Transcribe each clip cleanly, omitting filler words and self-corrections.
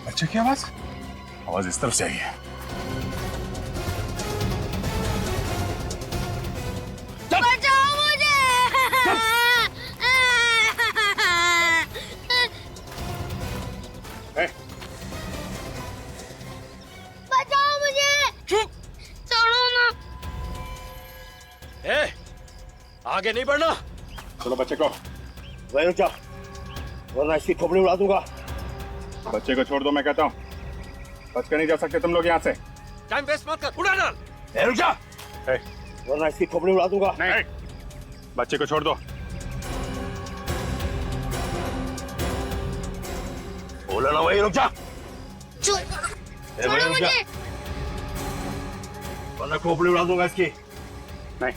बच्चे की आवाज आवाज इस तरफ से आई है। बचाओ मुझे। बचाओ मुझे। चुप। छोड़ो ना। आगे नहीं बढ़ना। चलो बच्चे को। वहीं रुक जा, वरना इसकी खोपड़ी उड़ा दूंगा। बच्चे को छोड़ दो, मैं कहता हूँ। बच के नहीं जा सकते तुम लोग यहाँ से। टाइम वेस्ट मत कर, उड़ा डाल। रुक जा, वरना इसकी खोपड़ी उड़ा दूंगा। नहीं, बच्चे को छोड़ दो। बोला ना, वहीं रुक जा। छोड़ो मुझे। वरना खोपड़ी उड़ा दूंगा इसकी। नहीं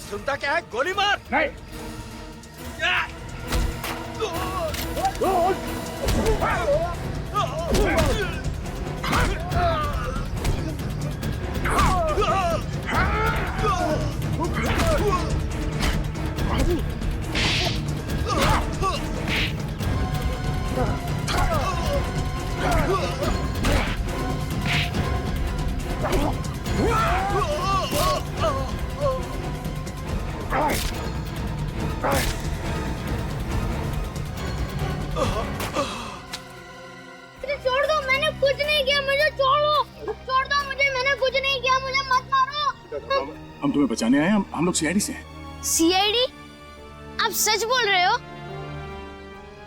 सुनता क्या है, गोली मार। नहीं। छोड़ दो, मैंने कुछ नहीं किया, मुझे छोड़ो। छोड़ दो मुझे, मैंने कुछ नहीं किया, मुझे मत मारो। हम तुम्हें बचाने आए हैं। हम लोग सीआईडी से हैं। सीआईडी? आप सच बोल रहे हो?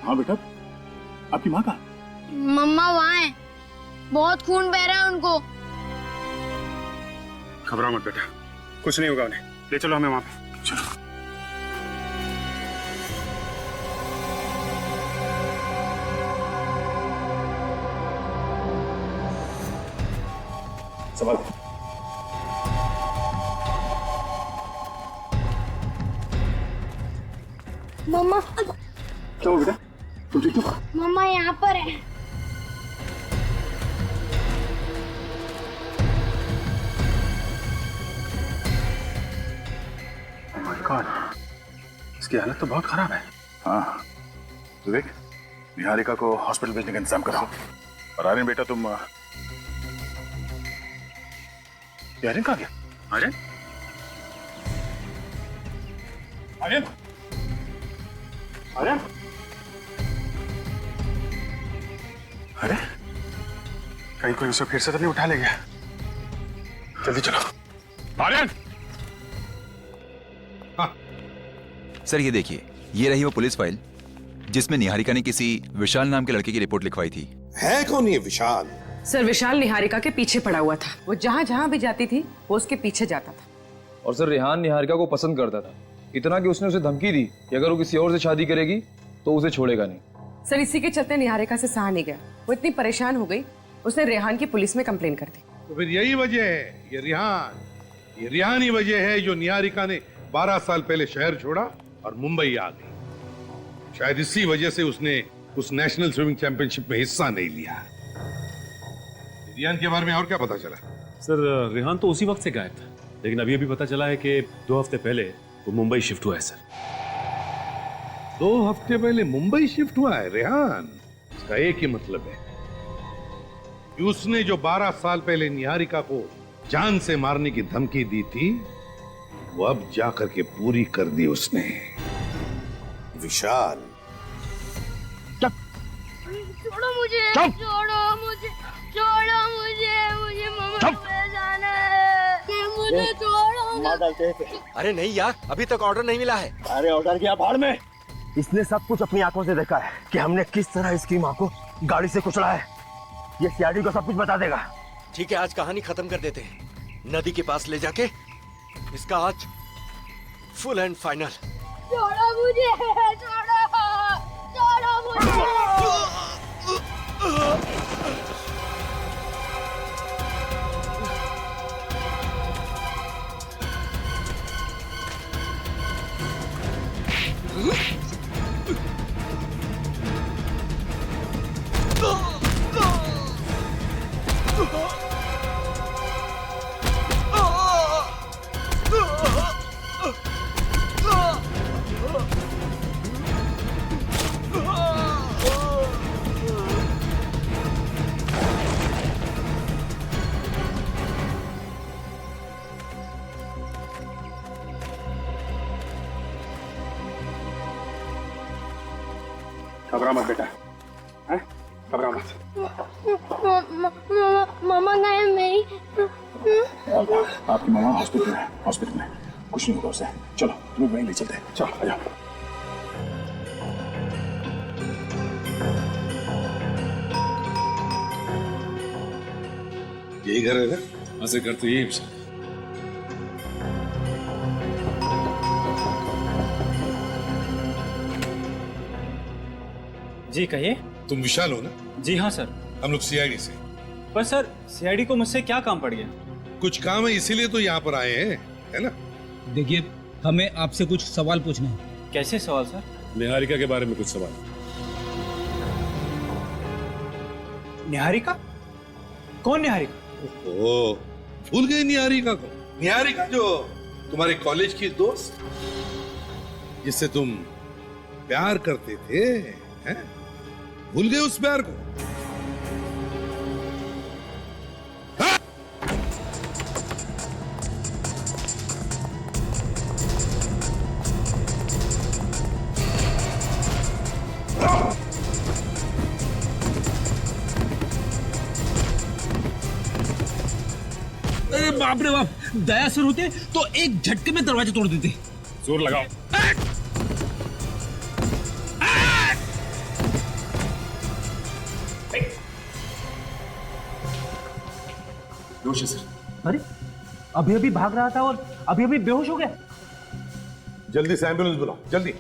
हाँ बेटा, आपकी माँ का? मम्मा वहाँ है, बहुत खून बह रहा है उनको। घबराओ मत बेटा, कुछ नहीं होगा उन्हें। ले चलो हमें वहाँ पे। चलो। संभाल। मम्मा, क्या हुआ बेटा? तुम ठीक हो? मम्मा यहाँ पर है। Oh my God, इसकी हालत तो बहुत खराब है। हाँ, विवेक, निहारिका को हॉस्पिटल भेजने का इंतजाम करो। और आर्यन बेटा, तुम आर्यन कहाँ गया? आर्यन? आर्यन? आर्यन? अरे, कहीं कोई उसे फिर से तो नहीं उठा ले गया? जल्दी चलो। आर्यन! सर ये देखिए, ये रही वो पुलिस फाइल जिसमें निहारिका ने किसी विशाल नाम के लड़के की रिपोर्ट लिखवाई थी। है कौन ये विशाल? सर विशाल निहारिका के पीछे पड़ा हुआ था। वो जहाँ जहाँ भी जाती थी वो उसके पीछे जाता था। और सर रेहान निहारिका को पसंद करता था, इतना कि उसने उसे धमकी दी कि अगर वो किसी और से शादी करेगी तो उसे छोड़ेगा नहीं। सर इसी के चलते निहारिका से सहा नहीं गया। वो इतनी परेशान हो गई, उसने रेहान की पुलिस में कंप्लेन कर दी। तो फिर यही वजह है, ये रिहान ही वजह है जो निहारिका ने 12 साल पहले शहर छोड़ा और मुंबई आ गई। शायद इसी वजह से उसने उस नेशनल स्विमिंग चैंपियनशिप में हिस्सा नहीं लिया। रिहान के बारे में और क्या पता चला? सर रेहान तो उसी वक्त से गायब था, लेकिन अभी अभी पता चला है कि 2 हफ्ते पहले वो मुंबई शिफ्ट हुआ है। सर 2 हफ्ते पहले मुंबई शिफ्ट हुआ है रेहान? इसका एक ही मतलब है कि उसने जो 12 साल पहले निहारिका को जान से मारने की धमकी दी थी, वो अब जाकर के पूरी कर दी उसने। विशाल, छोड़ो मुझे, छोड़ो मुझे, छोड़ो मुझे, मुझे मम्मा पे जाना है, मुझे छोड़ो ना। अरे नहीं यार, अभी तक ऑर्डर नहीं मिला है। अरे ऑर्डर किया भाड़ में। इसने सब कुछ अपनी आंखों से देखा है कि हमने किस तरह इसकी माँ को गाड़ी से कुचला है। ये सीआईडी को सब कुछ बता देगा। ठीक है, आज कहानी खत्म कर देते हैं। नदी के पास ले जाके इसका आज फुल एंड फाइनल। छोड़ो मुझे, छोड़ो, छोड़ो मुझे। घबरा मत बेटा, हैं? घबरा मत। मामा नहीं मेरी। आपकी मामा हॉस्पिटल है, हॉस्पिटल में कुछ नहीं होगा उसे। चलो तुम्हें वहीं ले चलते हैं, चलो आ जाओ। यही घर है ना? हाँ सर, घर तो यही है सर। जी कहिए। तुम विशाल हो ना? जी हाँ सर। हम लोग सीआईडी से। पर सर सीआईडी को मुझसे क्या काम पड़ गया? कुछ काम है इसीलिए तो यहाँ पर आए हैं, है ना? देखिए, हमें आपसे कुछ सवाल पूछने हैं। कैसे सवाल सर? निहारिका के बारे में कुछ सवाल। निहारिका? कौन निहारिका? ओह, भूल गए निहारिका को? निहारिका जो तुम्हारे कॉलेज की दोस्त, जिससे तुम प्यार करते थे, हैं? भूल गए उस प्यार को? अरे बाप रे बाप, दया सर होते तो एक झटके में दरवाजा तोड़ देते। जोर लगाओ। दोष है सर। अरे अभी अभी भाग रहा था और अभी अभी बेहोश हो गया। जल्दी से एम्बुलेंस बुलाओ, जल्दी।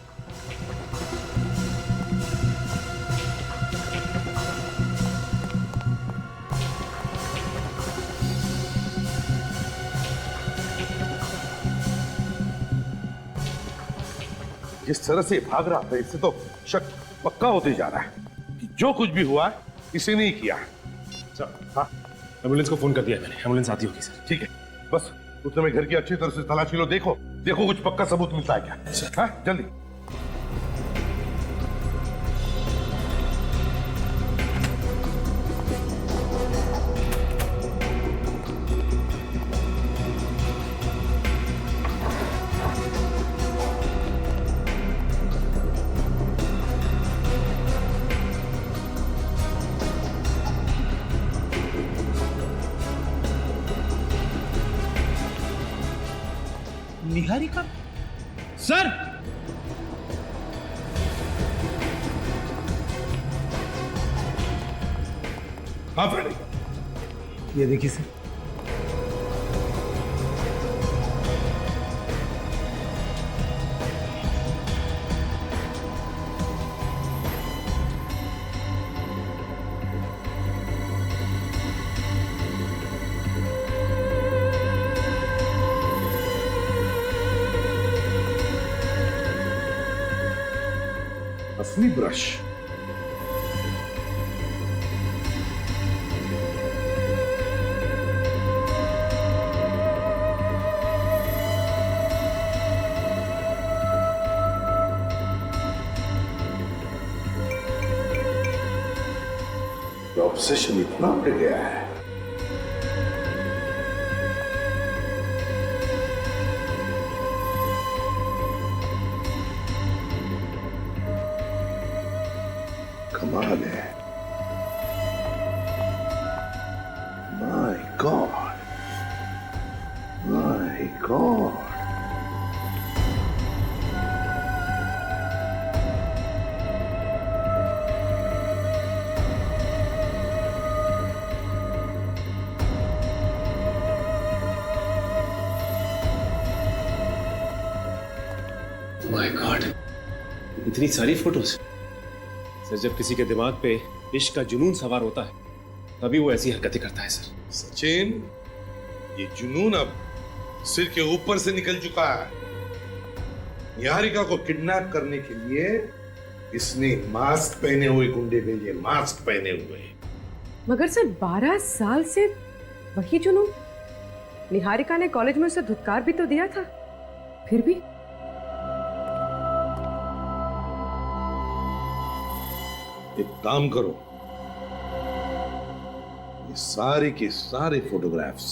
जिस तरह से भाग रहा था, इससे तो शक पक्का होते जा रहा है कि जो कुछ भी हुआ है इसी ने ही किया है। सर, हाँ, एम्बुलेंस को फोन कर दिया मैंने, एम्बुलेंस आती होगी सर। ठीक है, बस उतने में घर की अच्छी तरह से तलाशी लो, देखो देखो कुछ पक्का सबूत मिलता है क्या। हाँ, जल्दी। निहारिका? सर! हाँ फ्रेडी, ये देखिए सर। असली ब्रश। ऑब्सेशन इतना बढ़ गया है। कमाल है। My God, my God. My God, इतनी सारी फोटोज। सर, जब किसी के दिमाग पे इश्क का जुनून सवार होता है तभी वो ऐसी हरकतें करता है सर। सचिन, ये जुनून अब सिर के ऊपर से निकल चुका है। निहारिका को किडनैप करने के लिए इसने मास्क पहने हुए गुंडे भेजे, मास्क पहने हुए। मगर सर 12 साल से वही जुनून। निहारिका ने कॉलेज में उसे धुतकार भी तो दिया था, फिर भी। एक काम करो, ये सारे के सारे फोटोग्राफ्स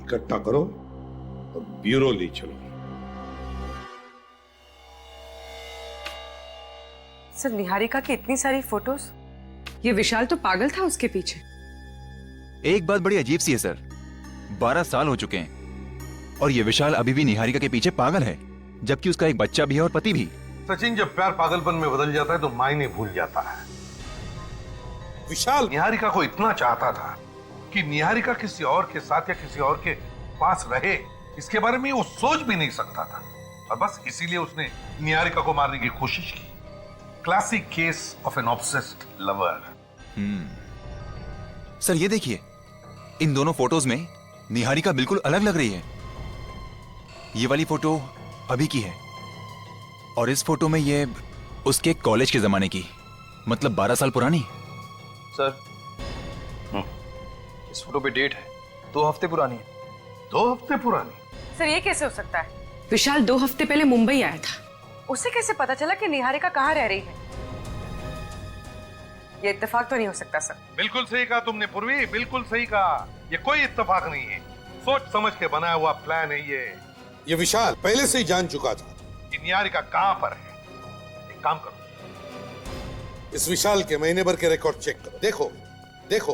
इकट्ठा करो और ब्यूरो ले चलो। सर निहारिका की इतनी सारी फोटोज, ये विशाल तो पागल था उसके पीछे। एक बात बड़ी अजीब सी है सर, 12 साल हो चुके हैं और ये विशाल अभी भी निहारिका के पीछे पागल है, जबकि उसका एक बच्चा भी है और पति भी। सचिन, जब प्यार पागलपन में बदल जाता है तो मायने भूल जाता है। विशाल निहारिका को इतना चाहता था कि निहारिका किसी और के साथ या किसी और के पास रहे, इसके बारे में वो सोच भी नहीं सकता था, और बस इसीलिए उसने निहारिका को मारने की कोशिश की। Classic case of an obsessed lover. Sir ये देखिए, इन दोनों फोटोज में निहारिका बिल्कुल अलग लग रही है। ये वाली फोटो अभी की है और इस फोटो में ये उसके कॉलेज के जमाने की, मतलब 12 साल पुरानी। सर इस फोटो पे डेट है 2 हफ्ते पुरानी है। 2 हफ्ते पुरानी? सर ये कैसे हो सकता है? विशाल 2 हफ्ते पहले मुंबई आया था, उसे कैसे पता चला कि निहारिका कहाँ रह रही है? ये इत्तेफाक तो नहीं हो सकता सर। बिल्कुल सही कहा तुमने पूर्वी, बिल्कुल सही कहा। ये कोई इत्तेफाक नहीं है, सोच समझ के बनाया हुआ प्लान है ये विशाल पहले से ही जान चुका था कि निहारिका कहां पर है। एक काम करो, इस विशाल के महीने भर के रिकॉर्ड चेक करो। देखो देखो,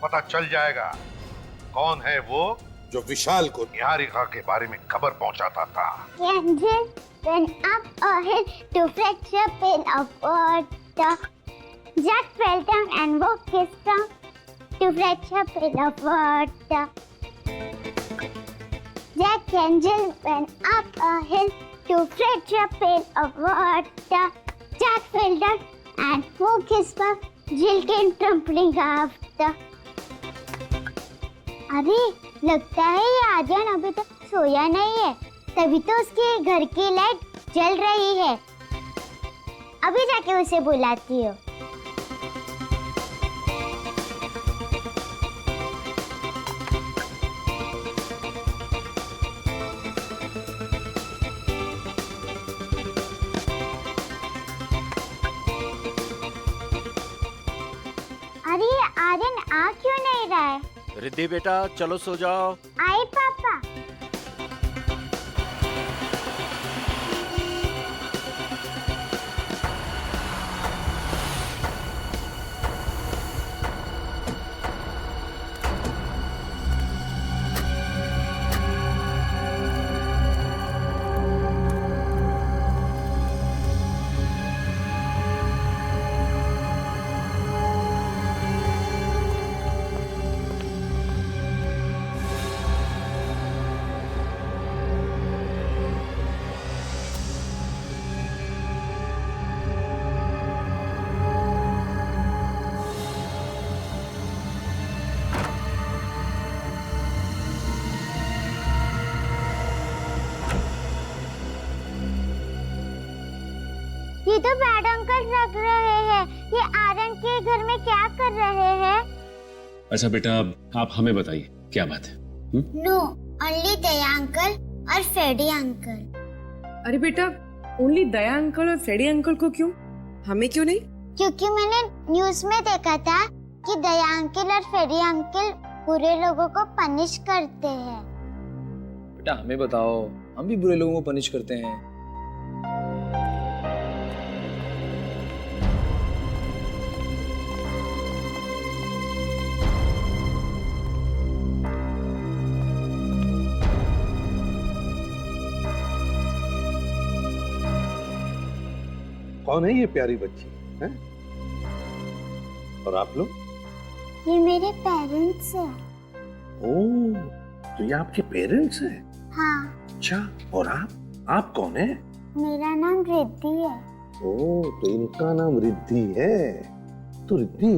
पता चल जाएगा कौन है वो जो विशाल को निहारिका के बारे में खबर पहुंचाता था। Jack fell down and walked his tongue to fetch a pail of water. Jack and Jill went up a hill to fetch a pail of water. Jack fell down and broke his back. Jill came tumbling after. अरे लगता है ये आर्यन अभी तक सोया नहीं है, तभी तो उसके घर की लाइट जल रही है। अभी जाके उसे बुलाती हूँ। अरे आर्यन आ क्यों नहीं रहा है? रिद्धि बेटा चलो सो जाओ। आई पापा। ये तो बैड अंकल लग रहे हैं। ये आर्यन के घर में क्या कर रहे हैं? अच्छा बेटा, आप हमें बताइए क्या बात है? नो, ओनली दया अंकल और फ्रेडी अंकल। अरे बेटा, ओनली दया अंकल और फ्रेडी अंकल को क्यों? हमें क्यों नहीं? क्योंकि मैंने न्यूज़ में देखा था कि दया अंकल और फ्रेडी अंकल बुरे लोगों को पनिश करते हैं। बेटा हमें बताओ, हम भी बुरे लोगों को पनिश करते हैं। कौन है ये प्यारी बच्ची है? और आप लोग? ये मेरे पेरेंट्स हैं। ओह, तो ये आपके पेरेंट्स हैं? हाँ। अच्छा, और आप कौन है? मेरा नाम रिद्धि है। ओह, तो इनका नाम रिद्धि है। तो रिद्धि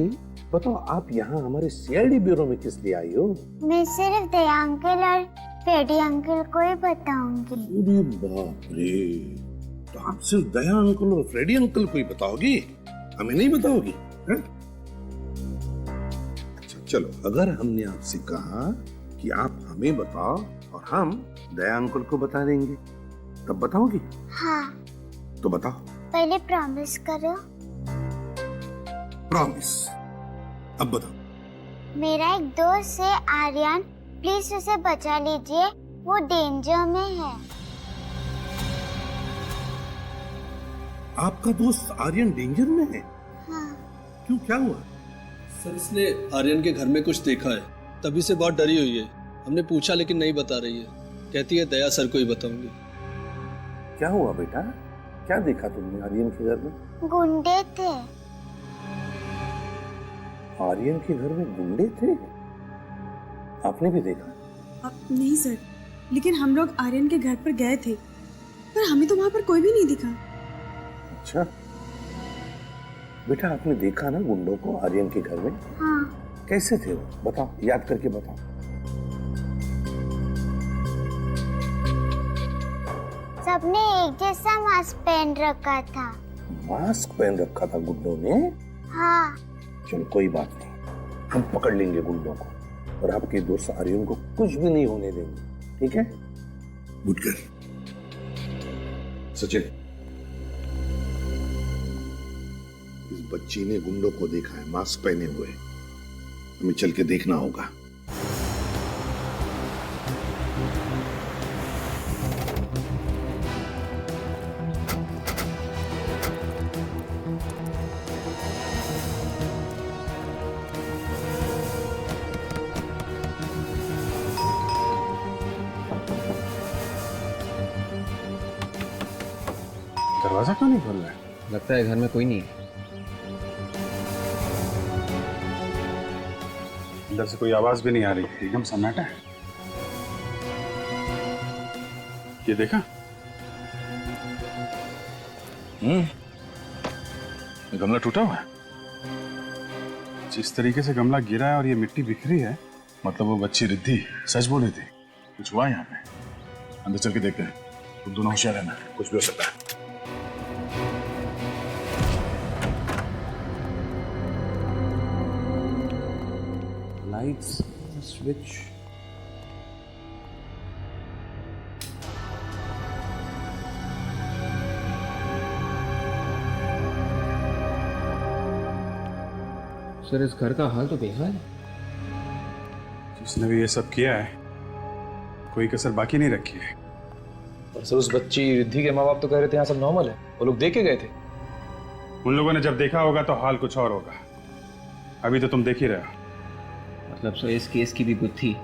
बताओ, आप यहाँ हमारे सीआईडी ब्यूरो में किस लिए आई हो? मैं सिर्फ दया अंकल और फ्रेडी अंकल को ही बताऊंगी। अरे बाप रे, तो आप सिर्फ दया अंकल और फ्रेडी अंकल को ही बताओगी, हमें नहीं बताओगी? अच्छा चलो, अगर हमने आपसे कहा कि आप हमें बताओ और हम दया अंकल को बता देंगे, तब बताओगी? हाँ। तो बताओ। पहले प्रॉमिस करो। प्रॉमिस। अब बताओ। मेरा एक दोस्त है आर्यन, प्लीज उसे बचा लीजिए, वो डेंजर में है। आपका दोस्त आर्यन डेंजर में है? हाँ। क्यों, क्या हुआ? सर इसने आर्यन के घर में कुछ देखा है, तभी से बहुत डरी हुई है। हमने पूछा लेकिन नहीं बता रही है, कहती है दया सर को ही बताऊंगी। क्या हुआ बेटा, क्या देखा तुमने आर्यन के घर में? गुंडे थे। आर्यन के घर में गुंडे थे? आपने भी देखा? नहीं सर, लेकिन हम लोग आर्यन के घर पर गए थे, पर हमें तो वहाँ पर कोई भी नहीं दिखा। अच्छा बेटा, आपने देखा ना गुंडों को आर्यन के घर में? हाँ। कैसे थे वो, बताओ, याद करके बताओ। सबने एक जैसा मास्क पहन रखा था। मास्क पहन रखा था गुंडों ने? हाँ। चलो कोई बात नहीं, हम पकड़ लेंगे गुंडों को और आपके दोस्त आर्यन को कुछ भी नहीं होने देंगे, ठीक है? गुडकर, सचिन, इस बच्ची ने गुंडों को देखा है मास्क पहने हुए, हमें चल के देखना होगा। दरवाजा क्यों नहीं खोल रहा है? लगता है घर में कोई नहीं है। अंदर से कोई आवाज भी नहीं आ रही, एकदम सन्नाटा है। ये देखा? ये गमला टूटा हुआ है। जिस तरीके से गमला गिरा है और ये मिट्टी बिखरी है, मतलब वो बच्ची रिद्धि सच बोली थी। कुछ हुआ यहाँ पे। अंदर चल के देखते हैं। तुम दोनों होशियार रहना, कुछ भी हो सकता है। Lights, switch. सर इस घर का हाल तो बेहाल है। जिसने भी ये सब किया है, कोई कसर बाकी नहीं रखी है। पर सर उस बच्ची रिद्धि के माँ बाप तो कह रहे थे यहाँ सब नॉर्मल है, वो लोग देख के गए थे। उन लोगों ने जब देखा होगा तो हाल कुछ और होगा। अभी तो तुम देख ही रहे हो। मतलब सर इस केस की भी गुत्थी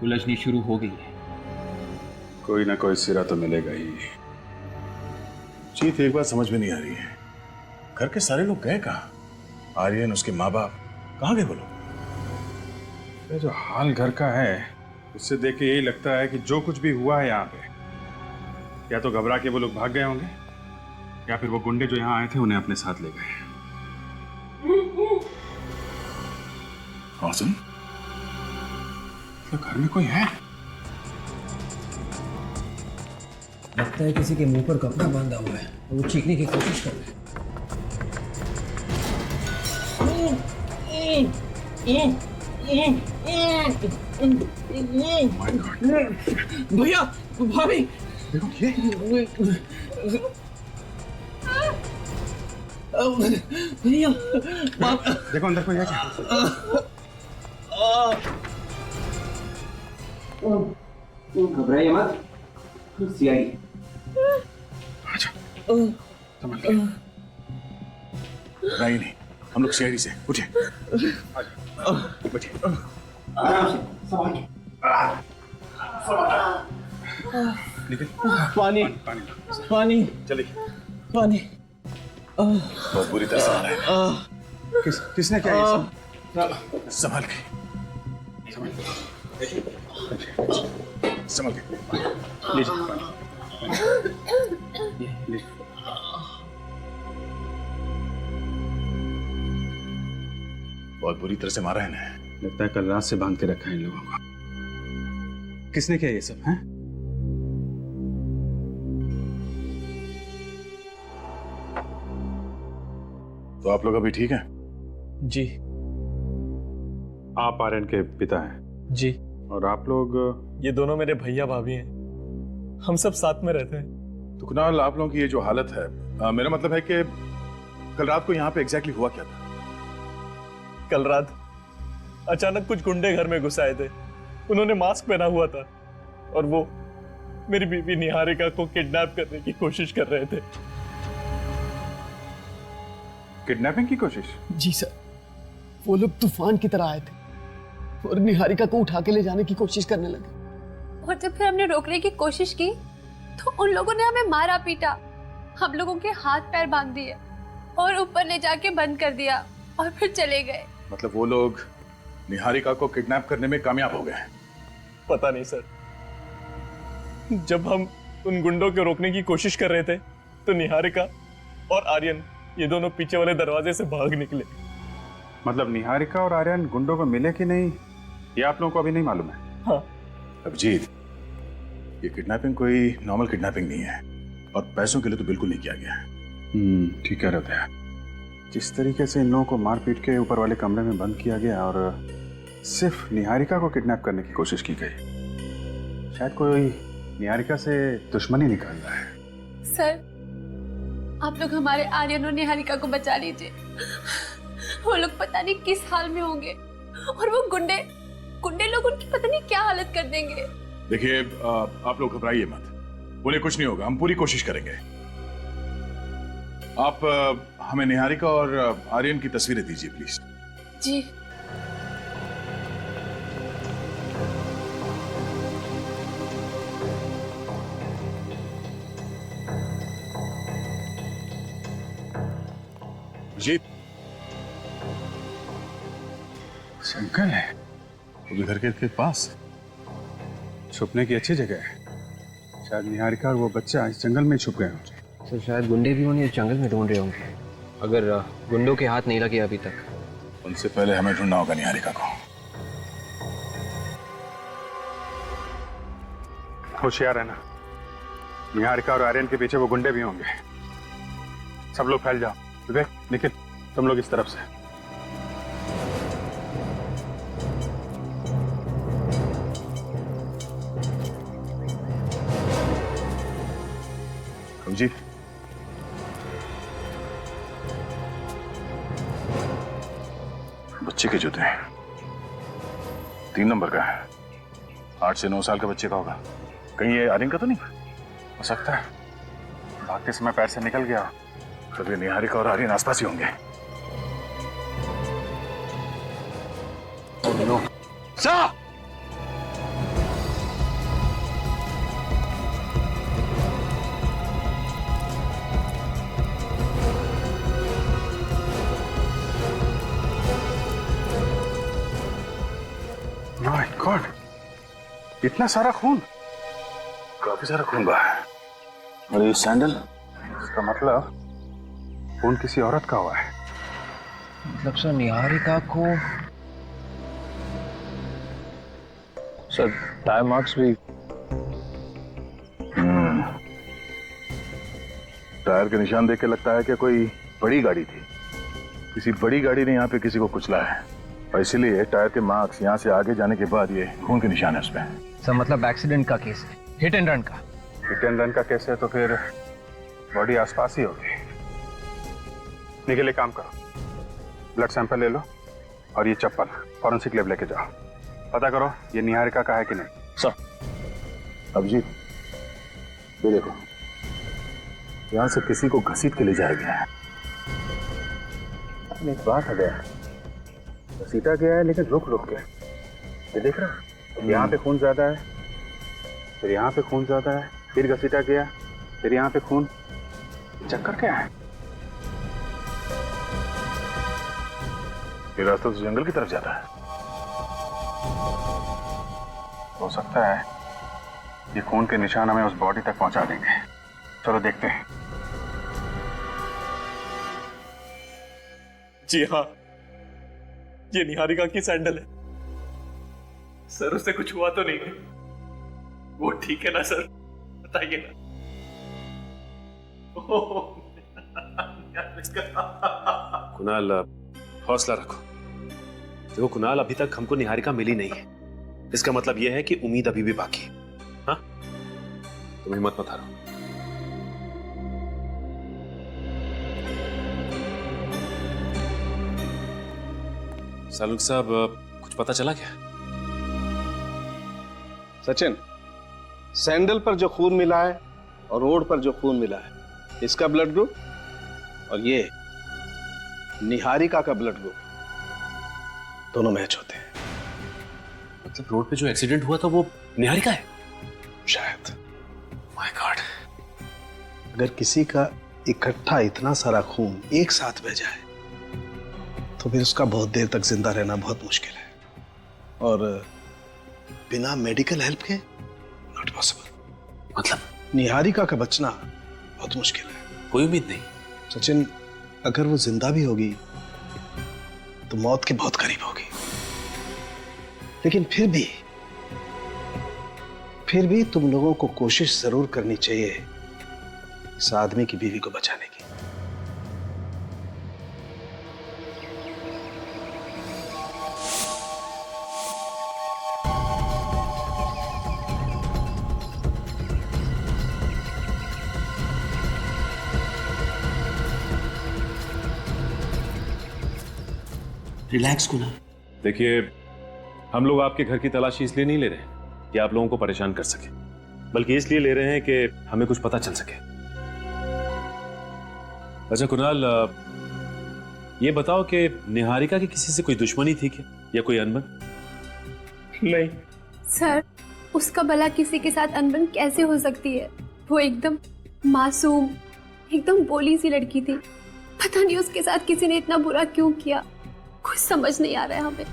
उलझनी शुरू हो गई है। कोई ना कोई सिरा तो मिलेगा ही। चीफ, एक बात समझ में नहीं आ रही है, घर के सारे लोग गए कहाँ? आर्यन, उसके माँ बाप कहाँ गए वो लोग? ये जो हाल घर का है, उससे देख के यही लगता है कि जो कुछ भी हुआ है यहाँ पे, या तो घबरा के वो लोग भाग गए होंगे, या फिर वो गुंडे जो यहाँ आए थे उन्हें अपने साथ ले गए। हाँ सुन, तो घर में कोई है? लगता है किसी के मुंह पर कपड़ा बांधा हुआ है और वो चीखने की कोशिश कर रहे हैं। भैया, भाभी, देखो ये भैया, देखो अंदर कोई है क्या? घबराइए मत, सीआईडी। अच्छा, संभाल के। घबराइए नहीं, हम लोग सीआईडी से। उठिए, बैठिए, आराम से, संभाल के। निकल। पानी, पानी, पानी, चलिए। पानी। बहुत बुरी तरह से आ रहा है। किसने क्या ये सब? संभाल के, संभाल के। लीजिए पानी। लीजिए। बहुत बुरी तरह से मारा है ना। लगता है कल रात से बांध के रखा है इन लोगों को। किसने किया ये सब है? तो आप लोग अभी ठीक हैं? जी। आप आर्यन के पिता हैं? जी। और आप लोग? ये दोनों मेरे भैया भाभी हैं, हम सब साथ में रहते हैं। तो कुणाल, आप लोगों की ये जो हालत है, मेरा मतलब है कि कल रात को यहाँ पे एग्जैक्टली हुआ क्या था? कल रात अचानक कुछ गुंडे घर में घुस आए थे। उन्होंने मास्क पहना हुआ था और वो मेरी बीवी निहारिका को किडनैप करने की कोशिश कर रहे थे। किडनैपिंग की कोशिश? जी सर, वो लोग तूफान की तरह आए थे और निहारिका को उठा के ले जाने की कोशिश करने लगे। और जब फिर हमने रोकने की कोशिश की तो उन लोगों ने हमें मारा पीटा, हम लोगों के हाथ पैर बांध दिए और ऊपर ले जाके बंद कर दिया और फिर चले गए। मतलब वो लोग निहारिका को किडनैप करने में कामयाब हो गए? पता नहीं सर, जब हम उन गुंडों को रोकने की कोशिश कर रहे थे तो निहारिका और आर्यन ये दोनों पीछे वाले दरवाजे से भाग निकले। मतलब निहारिका और आर्यन गुंडों को मिले कि नहीं ये आप लोगों को अभी नहीं मालूम है? हाँ। अभिजीत, ये किडनैपिंग कोई नॉर्मल किडनैपिंग नहीं है और पैसों के लिए तो बिल्कुल नहीं किया गया है। ठीक कह रहे थे। जिस तरीके से इन लोगों को मार पीट के ऊपर वाले कमरे में बंद किया गया और सिर्फ निहारिका को किडनैप करने की कोशिश की गई, शायद कोई निहारिका से दुश्मनी निकाल रहा है। सर, आप लोग हमारे आर्यन और निहारिका को बचा लीजिए। वो लोग पता नहीं किस हाल में होंगे और वो गुंडे लोग उनकी पता नहीं क्या हालत कर देंगे। देखिए, आप लोग घबराइए मत, उन्हें कुछ नहीं होगा, हम पूरी कोशिश करेंगे। आप हमें निहारिका और आर्यन की तस्वीरें दीजिए प्लीज। जी। जी, शंकर है वो भी घर के पास। छुपने की अच्छी जगह है। शायद निहारिका और वो बच्चा इस जंगल में छुप गए होंगे। सर शायद गुंडे भी उन्हें जंगल में ढूंढ रहे होंगे, अगर गुंडों के हाथ नहीं लगे अभी तक। उनसे पहले हमें ढूंढना होगा निहारिका को। होशियार है ना, निहारिका और आर्यन के पीछे वो गुंडे भी होंगे। सब लोग फैल जाओ। विवेक, निखिल, तुम लोग इस तरफ से। जी, बच्चे के जूते 3 नंबर का है, 8 से 9 साल का बच्चे का होगा। कहीं ये आर्यन का तो नहीं हो सकता है, भागते समय पैर से निकल गया। तभी निहारिका और आर्यन आसपास ही होंगे। सर! माय गॉड, इतना सारा खून। काफी सारा खून बहा है। और ये सैंडल, इसका मतलब खून किसी औरत का हुआ है। मतलब सर निहारिका को सर टायर मार्क्स भी। टायर के निशान देख के लगता है कि कोई बड़ी गाड़ी थी, किसी बड़ी गाड़ी ने यहाँ पे किसी को कुचला है और इसीलिए टायर के मार्क्स यहाँ से आगे जाने के बाद ये खून के निशान है उसपे। सर मतलब एक्सीडेंट का केस है, हिट एंड रन का। हिट एंड रन का केस है तो फिर बॉडी आसपास ही होगी। निकल, एक काम करो, ब्लड सैंपल ले लो और ये चप्पल फॉरेंसिक लैब लेके जाओ, पता करो ये निहारिका का है कि नहीं। सर। अभिजीत, ये देखो, यहाँ से किसी को घसीट के ले जाया गया है। एक बात है, घसीटा गया है लेकिन रुक रुक के। ये देख रहा है, यहाँ पे खून ज्यादा है, फिर यहाँ पे खून ज्यादा है, फिर घसीटा गया, फिर यहाँ पे खून। चक्कर क्या है? ये रास्ता तो जंगल की तरफ जाता है। हो सकता है ये खून के निशान हमें उस बॉडी तक पहुंचा देंगे। चलो देखते हैं। जी हाँ, ये निहारिका की सैंडल है। सर उससे कुछ हुआ तो नहीं है? वो ठीक है ना सर, बताइए ना। कुणाल, हौसला रखो। देखो कुणाल, अभी तक हमको निहारिका मिली नहीं है, इसका मतलब यह है कि उम्मीद अभी भी बाकी है। हाँ, तुम हिम्मत मत हारो। सालुक साहब, कुछ पता चला क्या? सचिन, सैंडल पर जो खून मिला है और रोड पर जो खून मिला है, इसका ब्लड ग्रुप और ये निहारिका का ब्लड ग्रुप दोनों मैच होते हैं। मतलब रोड पे जो एक्सीडेंट हुआ था वो निहारिका है? शायद। My God. अगर किसी का इकट्ठा इतना सारा खून एक साथ बह जाए तो फिर उसका बहुत देर तक जिंदा रहना बहुत मुश्किल है, और बिना मेडिकल हेल्प के नॉट पॉसिबल। मतलब निहारिका का बचना बहुत मुश्किल है। कोई उम्मीद नहीं? सचिन, अगर वो जिंदा भी होगी तो मौत के बहुत करीब होगी, लेकिन फिर भी तुम लोगों को कोशिश जरूर करनी चाहिए इस आदमी की बीवी को बचाने की। रिलैक्स कुणाल। देखिए, हम लोग आपके घर की तलाशी इसलिए नहीं ले रहे हैं कि आप लोगों को परेशान कर सके, बल्कि इसलिए ले रहे हैं कि हमें कुछ पता चल सके। अच्छा कुणाल, ये बताओ कि निहारिका की किसी से कोई दुश्मनी थी क्या, या कोई अनबन? नहीं सर, उसका भला किसी के साथ अनबन कैसे हो सकती है? वो एकदम मासूम, एकदम भोली सी लड़की थी। पता नहीं उसके साथ किसी ने इतना बुरा क्यों किया, कुछ समझ नहीं आ रहा है हमें।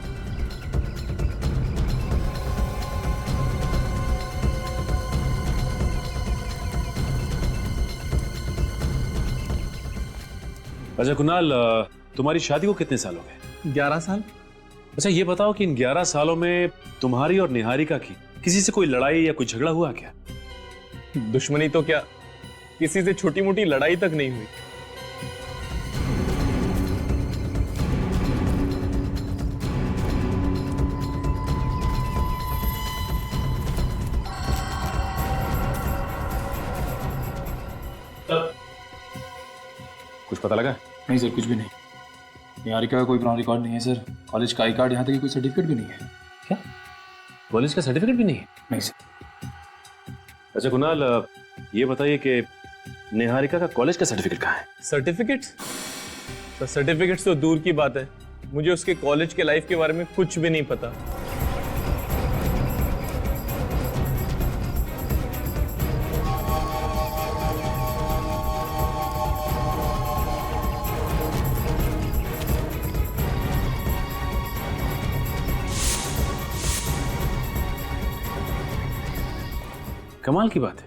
अच्छा कुणाल, तुम्हारी शादी को कितने साल हो गए? 11 साल। अच्छा ये बताओ कि इन 11 सालों में तुम्हारी और निहारिका की किसी से कोई लड़ाई या कोई झगड़ा हुआ क्या? दुश्मनी तो क्या, किसी से छोटी मोटी लड़ाई तक नहीं हुई। कुछ पता लगा? नहीं सर, कुछ भी नहीं। निहारिका का कोई पुराना रिकॉर्ड नहीं है सर। कॉलेज का आई कार्ड, यहाँ तक कि कोई सर्टिफिकेट भी नहीं है। क्या कॉलेज का सर्टिफिकेट भी नहीं है? नहीं सर। अच्छा कुणाल, ये बताइए कि निहारिका का कॉलेज का सर्टिफिकेट कहाँ है? सर्टिफिकेट्स? तो सर्टिफिकेट्स तो दूर की बात है, मुझे उसके कॉलेज के लाइफ के बारे में कुछ भी नहीं पता। कमाल की बात है,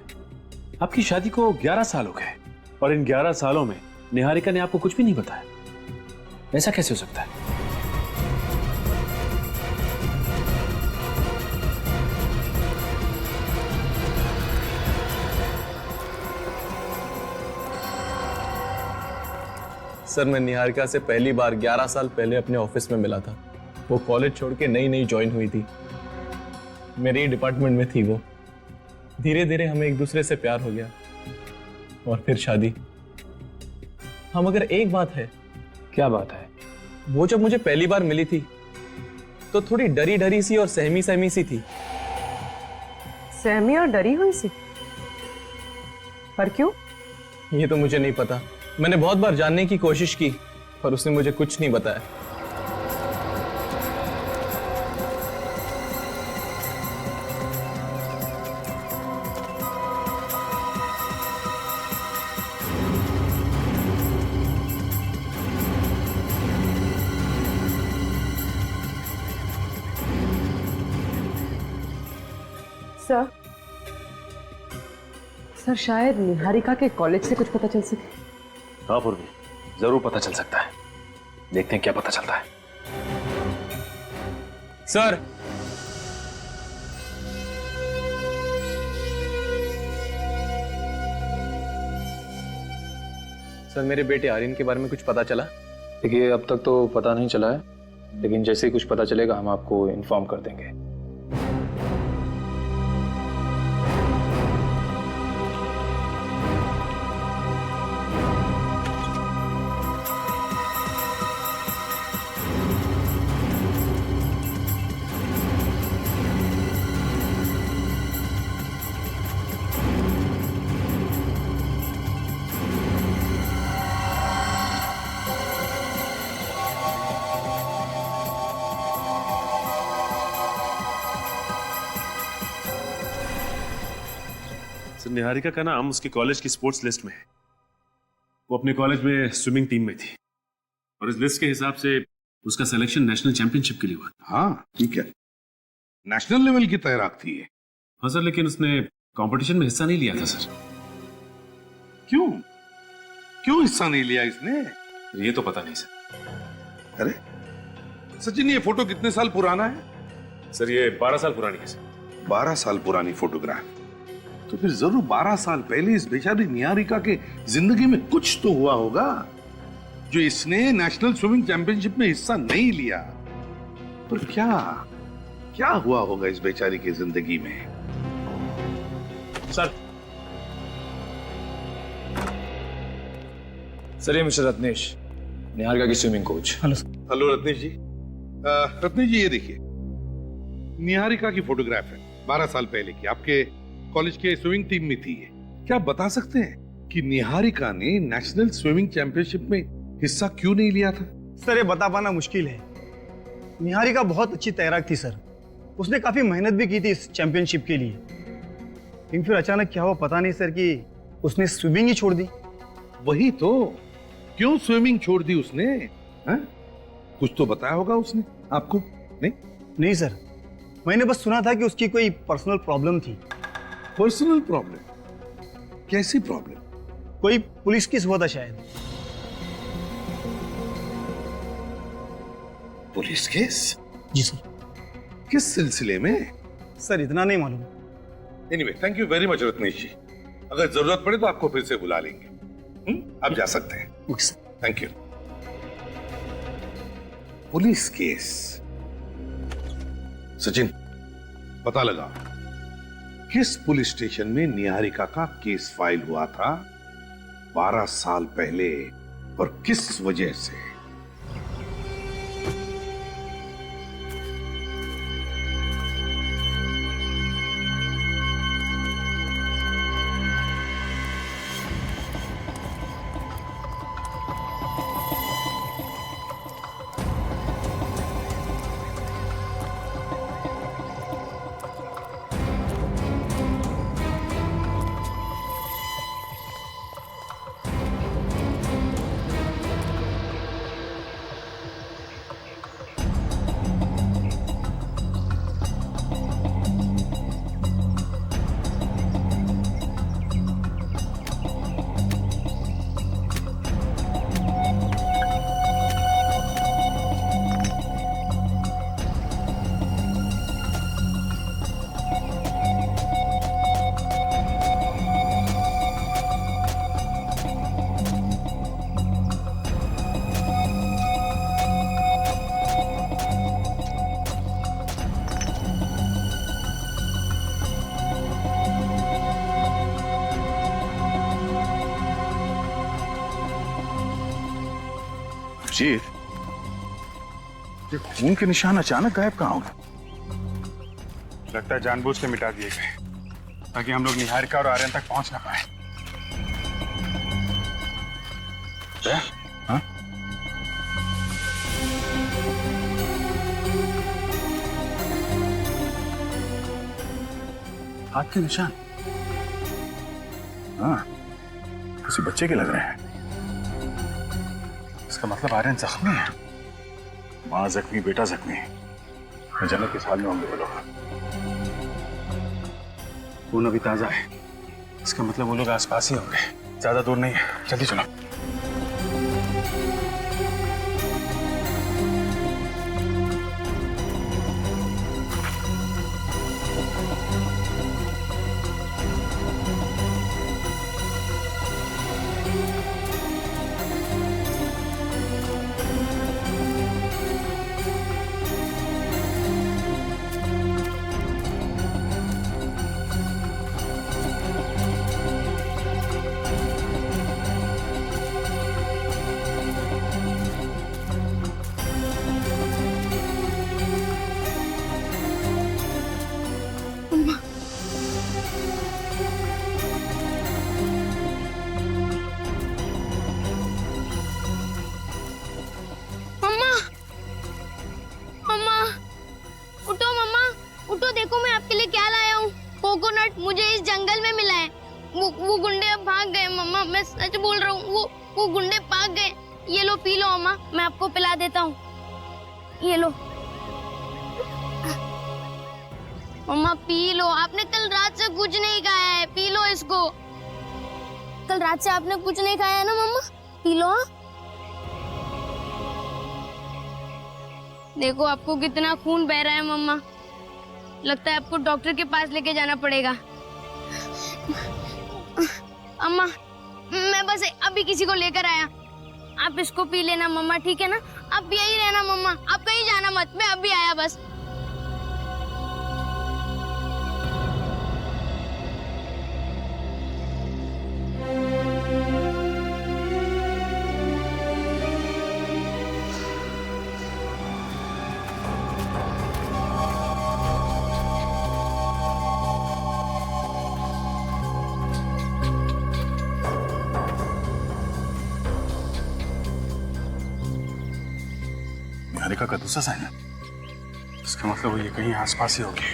आपकी शादी को 11 साल हो गए और इन 11 सालों में निहारिका ने आपको कुछ भी नहीं बताया। ऐसा कैसे हो सकता है? सर, मैं निहारिका से पहली बार 11 साल पहले अपने ऑफिस में मिला था। वो कॉलेज छोड़ के नई नई ज्वाइन हुई थी, मेरे ही डिपार्टमेंट में थी वो। धीरे धीरे हमें एक दूसरे से प्यार हो गया और फिर शादी। हाँ, मगर एक बात है। क्या बात है? वो जब मुझे पहली बार मिली थी तो थोड़ी डरी डरी सी और सहमी सहमी सी थी। सहमी और डरी हुई सी? पर क्यों? ये तो मुझे नहीं पता। मैंने बहुत बार जानने की कोशिश की पर उसने मुझे कुछ नहीं बताया। सर, शायद निहारिका के कॉलेज से कुछ पता चल सके। हाँ पूर्वी, जरूर पता चल सकता है। देखते हैं क्या पता चलता है। सर, सर मेरे बेटे आर्यन के बारे में कुछ पता चला? देखिए, अब तक तो पता नहीं चला है, लेकिन जैसे ही कुछ पता चलेगा हम आपको इन्फॉर्म कर देंगे। निहारिका का नाम उसके कॉलेज की स्पोर्ट्स लिस्ट में है। वो अपने कॉलेज में स्विमिंग टीम में थी और इस लिस्ट के हिसाब से उसका सिलेक्शन नेशनल चैंपियनशिप के लिए हुआ। हाँ ठीक है, नेशनल लेवल की तैराक थी ये। हाँ सर, लेकिन उसने कंपटीशन में हिस्सा नहीं लिया था सर। क्यों क्यों हिस्सा नहीं लिया इसने? ये तो पता नहीं सर। अरे सचिन, ये फोटो कितने साल पुराना है? सर ये 12 साल पुरानी है सर। 12 साल पुरानी फोटोग्राफ, तो फिर जरूर 12 साल पहले इस बेचारी निहारिका के जिंदगी में कुछ तो हुआ होगा जो इसने नेशनल स्विमिंग चैंपियनशिप में हिस्सा नहीं लिया। पर क्या क्या हुआ होगा इस बेचारी की जिंदगी में? सर ये मिस्टर रत्नेश, निहारिका की स्विमिंग कोच। हेलो रत्नेश जी। रत्नेश जी, ये देखिए निहारिका की फोटोग्राफ है, 12 साल पहले की, आपके कॉलेज के स्विमिंग टीम में थी ये। क्या आप बता सकते हैं कि निहारिका ने नेशनल स्विमिंग चैंपियनशिप में हिस्सा क्यों नहीं लिया था? सर ये बता पाना मुश्किल है। निहारिका बहुत अच्छी तैराक थी सर, उसने काफी मेहनत भी की थी इस चैंपियनशिप के लिए, लेकिन फिर अचानक क्या हुआ पता नहीं सर कि उसने स्विमिंग ही छोड़ दी। वही तो, क्यों स्विमिंग छोड़ दी उसने? हा? कुछ तो बताया होगा उसने आपको? नहीं सर, मैंने बस सुना था कि उसकी कोई पर्सनल प्रॉब्लम थी। Personal problem? कैसी प्रॉब्लम? कोई पुलिस केस हुआ था शायद। Police case? जी सर। किस सिलसिले में? सर इतना नहीं मालूम। Anyway, thank you very much Ratnesh ji. अगर जरूरत पड़े तो आपको फिर से बुला लेंगे। आप जा सकते हैं। Okay sir. Thank you. Police case? Sachin, पता लगा किस पुलिस स्टेशन में निहारिका का केस फाइल हुआ था 12 साल पहले और किस वजह से? ये खून के निशान अचानक गायब कहाँ हो गए? लगता है जानबूझ के मिटा दिए गए ताकि हम लोग निहारिका और आर्यन तक पहुंच ना पाए। हाँ? हाथ के निशान? हाँ, किसी बच्चे के लग रहे हैं। इसका मतलब आर्यन जख्मी है। माँ जख्मी, बेटा जख्मी। जन्नत किस हाल में होंगे वो लोग? खून अभी ताजा है, इसका मतलब वो लोग आसपास ही होंगे, ज्यादा दूर नहीं है। जल्दी चलो। मुझे इस जंगल में मिला है। वो गुंडे अब भाग गए मम्मा, मैं सच बोल रहा हूँ। वो गुंडे भाग गए। ये लो पी लो अम्मा, मैं आपको पिला देता हूँ। ये लो मम्मा पी लो। आपने कल रात से कुछ नहीं खाया है, पी लो इसको। कल रात से आपने कुछ नहीं खाया है ना मम्मा, पी लो। देखो आपको कितना खून बह रहा है मम्मा, लगता है आपको डॉक्टर के पास लेके जाना पड़ेगा। अम्मा मैं बस अभी किसी को लेकर आया, आप इसको पी लेना मम्मा, ठीक है ना? आप यही रहना मम्मा, आप कहीं जाना मत, मैं अभी आया बस। निहारिका का दूसरा साइन है, इसका मतलब ये कहीं आसपास ही होगी।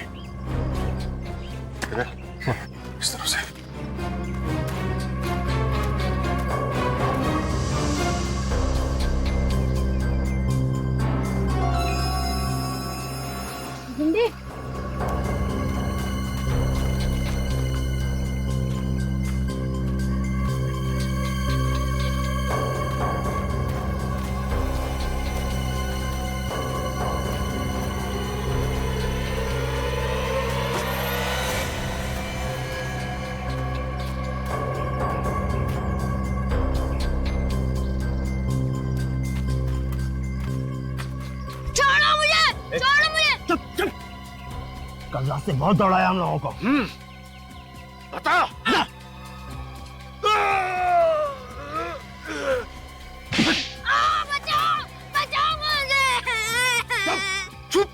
इस तरह से गुंडे कल रात से बहुत दौड़ाया हम लोगों को। बता। बचाओ बचाओ मुझे। चुप।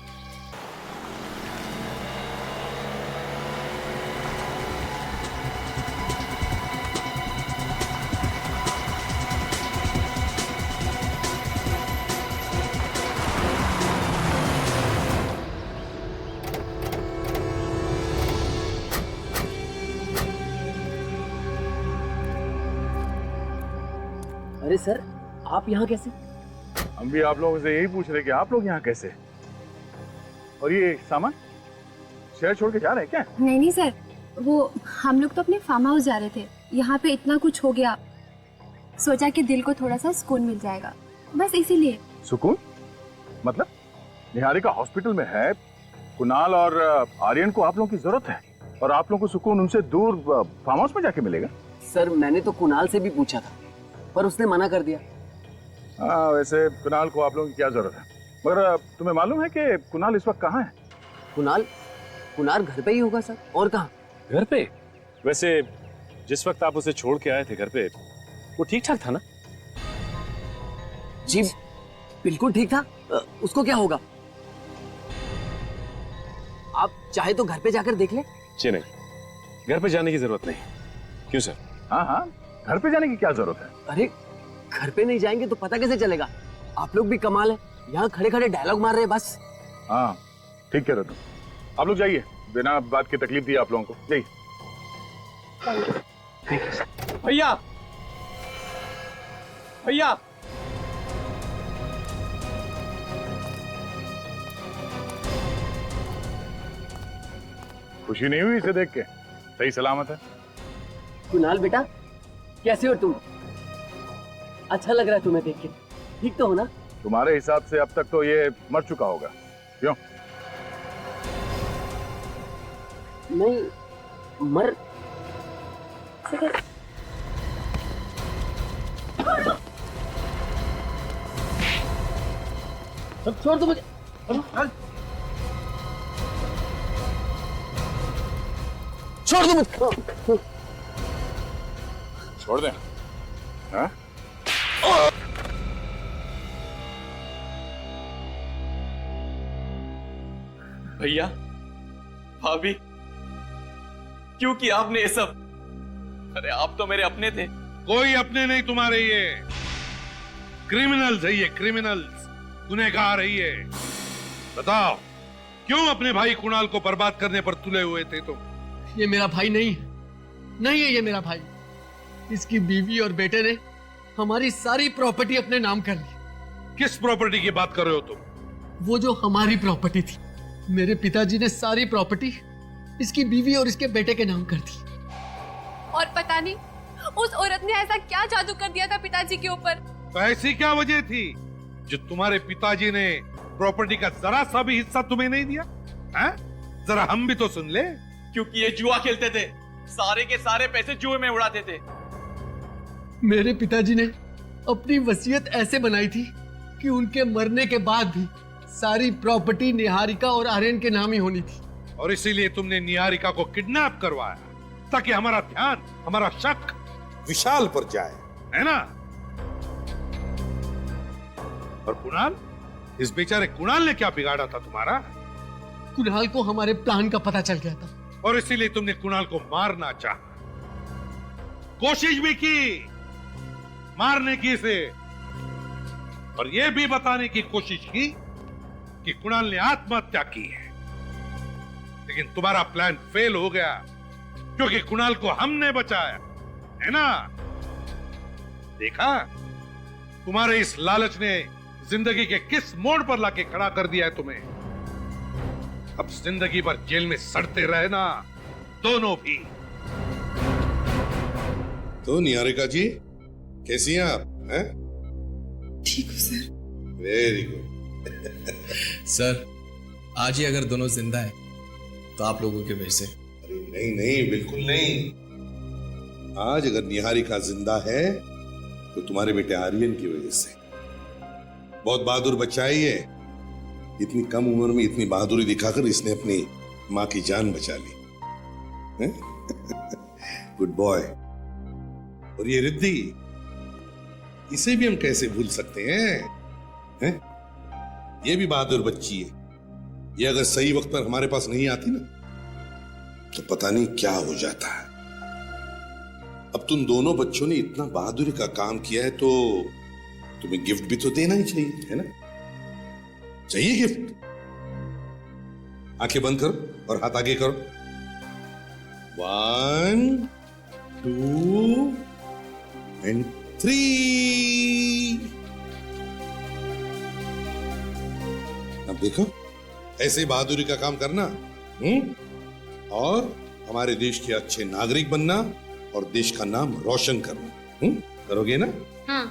अरे सर, आप यहाँ कैसे? हम भी आप लोगों से यही पूछ रहे कि आप लोग यहाँ कैसे? और ये सामान शहर छोड़ के जा रहे हैं क्या? नहीं सर, वो हम लोग तो अपने फार्म हाउस जा रहे थे। यहाँ पे इतना कुछ हो गया, सोचा कि दिल को थोड़ा सा सुकून मिल जाएगा, बस इसीलिए। सुकून? मतलब निहारिका हॉस्पिटल में है, कुणाल और आर्यन को आप लोगों की जरूरत है, और आप लोगों को सुकून उनसे दूर फार्म हाउस में जाके मिलेगा? सर मैंने तो कुणाल से भी पूछा था, पर उसने मना कर दिया। हाँ, वैसे कुणाल को आप लोगों की क्या जरूरत है? मगर तुम्हें मालूम है कि कुणाल इस वक्त कहाँ है? कुणाल घर पे ही होगा सर, और कहाँ? घर पे? वैसे जिस वक्त आप उसे छोड़ के आए थे घर पे, वो ठीक ठाक था ना? जी बिल्कुल ठीक था। उसको क्या होगा? आप चाहे तो घर पे जाकर देख ले। जी नहीं, घर पे जाने की जरूरत नहीं। क्यों सर? हाँ, घर पे जाने की क्या जरूरत है? अरे घर पे नहीं जाएंगे तो पता कैसे चलेगा? आप लोग भी कमाल है, यहाँ खड़े खड़े डायलॉग मार रहे हैं बस। हाँ ठीक कह रहे तुम। आप लोग जाइए, बिना बात की तकलीफ दी आप लोगों को। जाइए। भैया भैया, खुशी नहीं हुई इसे देख के? सही सलामत है? कुणाल बेटा, कैसे हो तुम? अच्छा लग रहा है तुम्हें देख के, ठीक तो हो ना? तुम्हारे हिसाब से अब तक तो ये मर चुका होगा, क्यों? नहीं मर छोड़ दो मुझे। छोड़ दो मुझे। छोड़ दे। हाँ? भैया, भाभी, क्यों किया आपने ये सब? अरे आप तो मेरे अपने थे। कोई अपने नहीं तुम्हारे, ये क्रिमिनल्स है, ये क्रिमिनल्स, गुनहगार है ये। बताओ क्यों अपने भाई कुणाल को बर्बाद करने पर तुले हुए थे तुम? ये मेरा भाई नहीं, नहीं है ये मेरा भाई। इसकी बीवी और बेटे ने हमारी सारी प्रॉपर्टी अपने नाम कर ली। किस प्रॉपर्टी की बात कर रहे हो तुम? वो जो हमारी प्रॉपर्टी थी, मेरे पिताजी ने सारी प्रॉपर्टी इसकी बीवी और इसके बेटे के नाम कर दी। और पता नहीं उस औरत ने ऐसा क्या जादू कर दिया था पिताजी के ऊपर। तो ऐसी क्या वजह थी जो तुम्हारे पिताजी ने प्रॉपर्टी का जरा सा भी हिस्सा तुम्हें नहीं दिया? हैं? जरा हम भी तो सुन ले। क्योंकि ये जुआ खेलते थे, सारे के सारे पैसे जुए में उड़ाते थे। मेरे पिताजी ने अपनी वसीयत ऐसे बनाई थी कि उनके मरने के बाद भी सारी प्रॉपर्टी निहारिका और आर्यन के नाम ही होनी थी। और इसीलिए तुमने निहारिका को किडनैप करवाया ताकि हमारा ध्यान, हमारा शक विशाल पर जाए, है ना? और कुणाल, इस बेचारे कुणाल ने क्या बिगाड़ा था तुम्हारा? कुणाल को हमारे प्लान का पता चल गया था और इसीलिए तुमने कुणाल को मारना चाहा, कोशिश भी की मारने की से, और यह भी बताने की कोशिश की कि कुणाल ने आत्महत्या की है। लेकिन तुम्हारा प्लान फेल हो गया क्योंकि कुणाल को हमने बचाया, है ना? देखा, तुम्हारे इस लालच ने जिंदगी के किस मोड़ पर लाके खड़ा कर दिया है तुम्हें। अब जिंदगी भर जेल में सड़ते रहना, दोनों भी। तो निहारिका जी कैसी हैं आप? हैं? ठीक हूँ सर। Very good. सर, आज ही अगर दोनों जिंदा है तो आप लोगों की वजह से। अरे नहीं नहीं, बिल्कुल नहीं। आज अगर निहारिका जिंदा है तो तुम्हारे बेटे आर्यन की वजह से। बहुत बहादुर बच्चा है ये। इतनी कम उम्र में इतनी बहादुरी दिखाकर इसने अपनी मां की जान बचा ली। Good boy. और ये रिद्धि, इसे भी हम कैसे भूल सकते हैं? ये भी बहादुर बच्ची है। ये अगर सही वक्त पर हमारे पास नहीं आती ना तो पता नहीं क्या हो जाता है। अब तुम दोनों बच्चों ने इतना बहादुरी का काम किया है तो तुम्हें गिफ्ट भी तो देना ही चाहिए, है ना? चाहिए गिफ्ट? आंखें बंद करो और हाथ आगे करो। 1 2 and 3। अब देखो, ऐसे बहादुरी का काम करना, और हमारे देश के अच्छे नागरिक बनना और देश का नाम रोशन करना। करोगे ना? हाँ।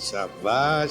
शाबाश।